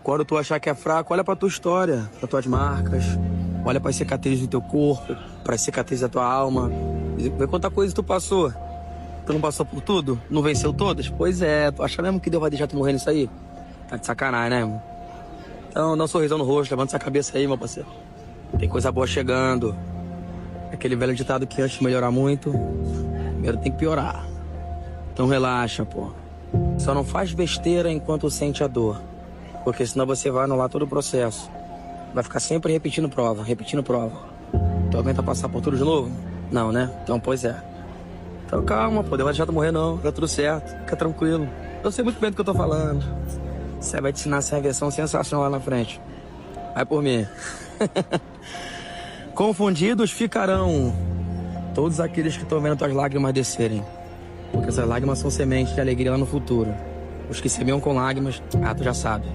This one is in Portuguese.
Quando tu achar que é fraco, olha pra tua história, pra tuas marcas. Olha pras cicatrizes do teu corpo, pras cicatrizes da tua alma. Vê quanta coisa tu passou. Tu não passou por tudo? Não venceu todas? Pois é, tu acha mesmo que Deus vai deixar tu morrer nisso aí? Tá de sacanagem, né, irmão? Então, dá um sorrisão no rosto, levanta essa cabeça aí, meu parceiro. Tem coisa boa chegando. Aquele velho ditado que antes de melhorar muito, primeiro tem que piorar. Então relaxa, pô. Só não faz besteira enquanto sente a dor. Porque senão você vai anular todo o processo. Vai ficar sempre repetindo prova, repetindo prova. Tu aguenta passar por tudo de novo? Não, né? Então, pois é. Então calma, pô. Deus vai deixar tu morrer não. Tá tudo certo. Fica tranquilo. Eu sei muito bem do que eu tô falando. Você vai te ensinar essa versão sensacional lá na frente. Vai por mim. Confundidos ficarão todos aqueles que estão vendo tuas lágrimas descerem. Porque essas lágrimas são sementes de alegria lá no futuro. Os que semeiam com lágrimas, tu já sabe.